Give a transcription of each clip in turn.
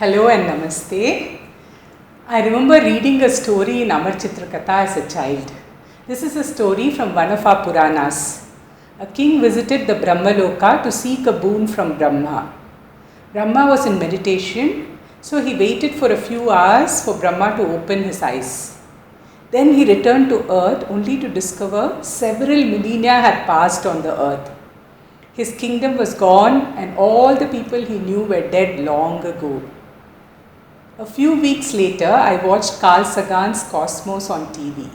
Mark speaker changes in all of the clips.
Speaker 1: Hello and Namaste. I remember reading a story in Amar Chitrakatha as a child. This is a story from one of our Puranas. A king visited the Brahmaloka to seek a boon from Brahma. Brahma was in meditation, so he waited for a few hours for Brahma to open his eyes. Then he returned to earth only to discover several millennia had passed on the earth. His kingdom was gone and all the people he knew were dead long ago. A few weeks later, I watched Carl Sagan's Cosmos on TV.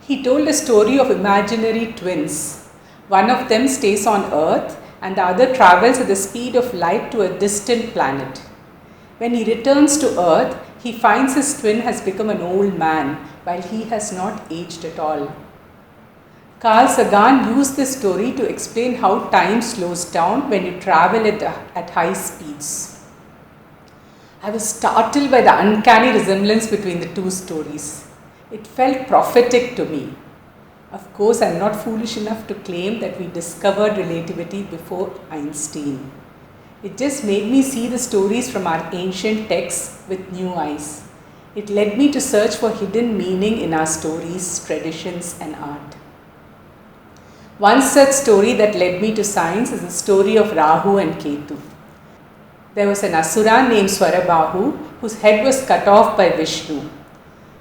Speaker 1: He told a story of imaginary twins. One of them stays on Earth and the other travels at the speed of light to a distant planet. When he returns to Earth, he finds his twin has become an old man while he has not aged at all. Carl Sagan used this story to explain how time slows down when you travel at high speeds. I was startled by the uncanny resemblance between the two stories. It felt prophetic to me. Of course, I am not foolish enough to claim that we discovered relativity before Einstein. It just made me see the stories from our ancient texts with new eyes. It led me to search for hidden meaning in our stories, traditions, and art. One such story that led me to science is the story of Rahu and Ketu. There was an Asura named Swarabahu whose head was cut off by Vishnu.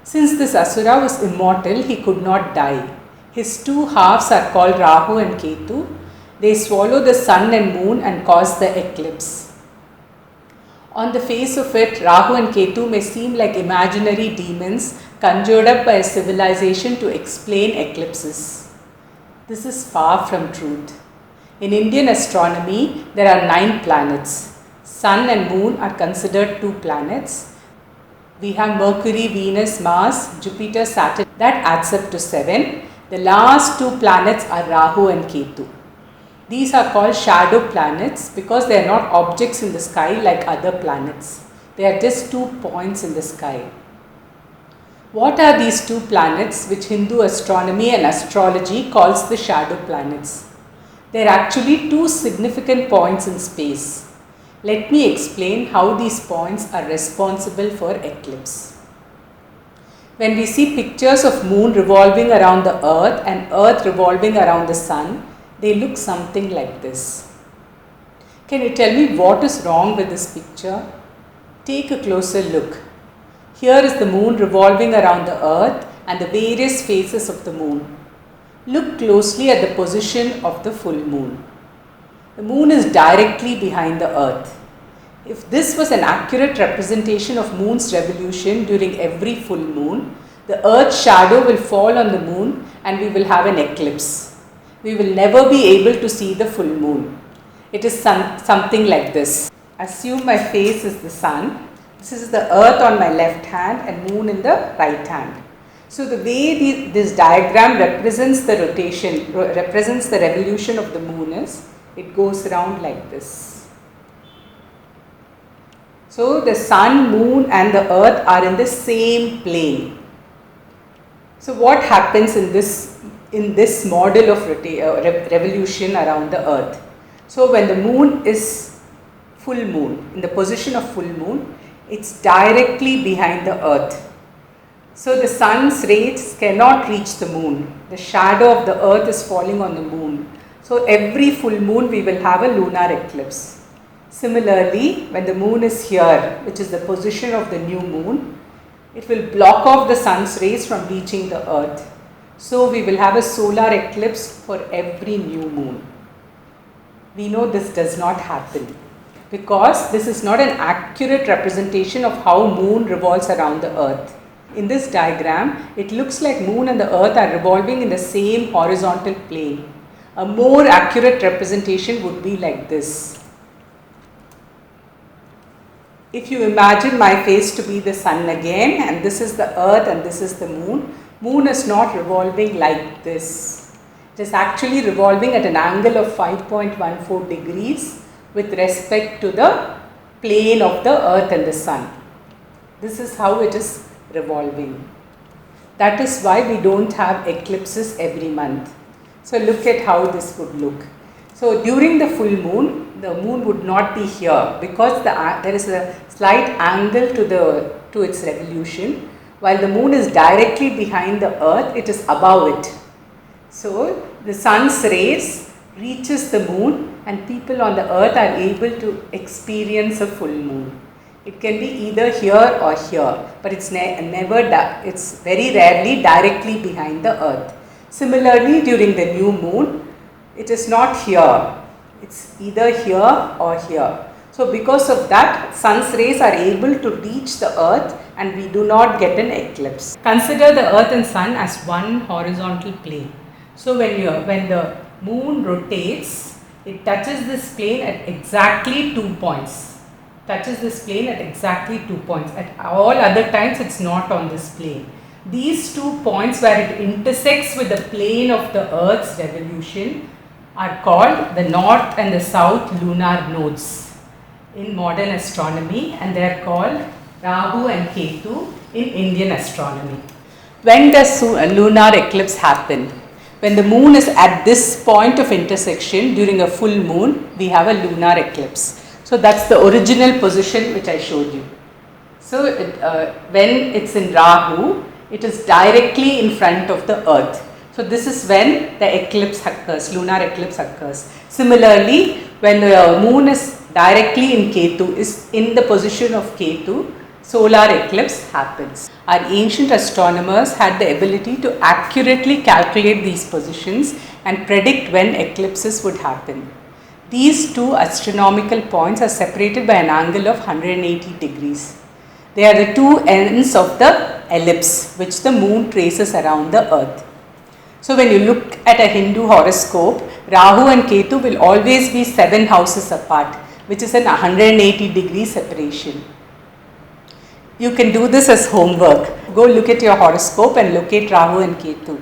Speaker 1: Since this Asura was immortal, he could not die. His two halves are called Rahu and Ketu. They swallow the sun and moon and cause the eclipse. On the face of it, Rahu and Ketu may seem like imaginary demons conjured up by a civilization to explain eclipses. This is far from truth. In Indian astronomy, there are 9 planets. Sun and Moon are considered 2 planets. We have Mercury, Venus, Mars, Jupiter, Saturn. That adds up to 7. The last 2 planets are Rahu and Ketu. These are called shadow planets because they are not objects in the sky like other planets. They are just 2 points in the sky. What are these 2 planets which Hindu astronomy and astrology calls the shadow planets? They are actually 2 significant points in space. Let me explain how these points are responsible for eclipse. When we see pictures of moon revolving around the earth and earth revolving around the sun, they look something like this. Can you tell me what is wrong with this picture? Take a closer look. Here is the moon revolving around the earth and the various phases of the moon. Look closely at the position of the full moon. The moon is directly behind the earth. If this was an accurate representation of moon's revolution during every full moon, the earth's shadow will fall on the moon and we will have an eclipse. We will never be able to see the full moon. It is something like this. Assume my face is the sun. This is the earth on my left hand and moon in the right hand. So the way this diagram represents the rotation, represents the revolution of the moon is, it goes around like this. So the sun, moon and the earth are in the same plane. So what happens in this model of revolution around the earth? So when the moon is full moon, in the position of full moon, it's directly behind the earth. So the sun's rays cannot reach the moon. The shadow of the earth is falling on the moon. So every full moon we will have a lunar eclipse. Similarly, when the moon is here, which is the position of the new moon, it will block off the sun's rays from reaching the earth. So we will have a solar eclipse for every new moon. We know this does not happen because this is not an accurate representation of how moon revolves around the earth. In this diagram, it looks like moon and the earth are revolving in the same horizontal plane. A more accurate representation would be like this. If you imagine my face to be the sun again, and this is the earth and this is the moon, moon is not revolving like this. It is actually revolving at an angle of 5.14 degrees with respect to the plane of the earth and the sun. This is how it is revolving. That is why we don't have eclipses every month. So look at how this would look. So during the full moon, the moon would not be here because there is a slight angle to its revolution. While the moon is directly behind the earth, it is above it. So the sun's rays reaches the moon and people on the earth are able to experience a full moon. It can be either here or here, but it's it's very rarely directly behind the earth. Similarly, during the new moon, it is not here. It's either here or here. So because of that, sun's rays are able to reach the earth and we do not get an eclipse. Consider the earth and sun as one horizontal plane. So when the moon rotates, it touches this plane at exactly 2 points. Touches this plane at exactly 2 points. At all other times, it's not on this plane. These 2 points where it intersects with the plane of the Earth's revolution are called the north and the south lunar nodes in modern astronomy, and they are called Rahu and Ketu in Indian astronomy. When does a lunar eclipse happen? When the moon is at this point of intersection during a full moon, we have a lunar eclipse. So that's the original position which I showed you. So when it's in Rahu, it is directly in front of the earth. So this is when the eclipse occurs, lunar eclipse occurs. Similarly, when the moon is directly in Ketu, is in the position of Ketu, solar eclipse happens. Our ancient astronomers had the ability to accurately calculate these positions and predict when eclipses would happen. These two astronomical points are separated by an angle of 180 degrees. They are the two ends of the ellipse which the moon traces around the earth. So when you look at a Hindu horoscope, Rahu and Ketu will always be 7 houses apart, which is an 180 degree separation. You can do this as homework. Go look at your horoscope and locate Rahu and Ketu.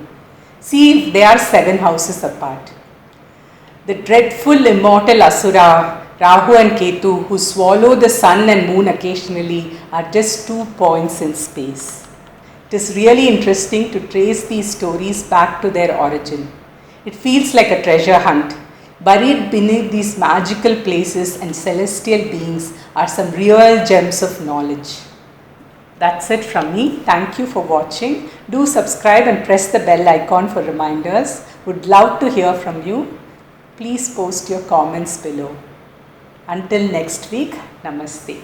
Speaker 1: See if they are 7 houses apart. The dreadful immortal Asura, Rahu and Ketu, who swallow the sun and moon occasionally, are just 2 points in space. It is really interesting to trace these stories back to their origin. It feels like a treasure hunt. Buried beneath these magical places and celestial beings are some real gems of knowledge. That's it from me. Thank you for watching. Do subscribe and press the bell icon for reminders. Would love to hear from you. Please post your comments below. Until next week, Namaste.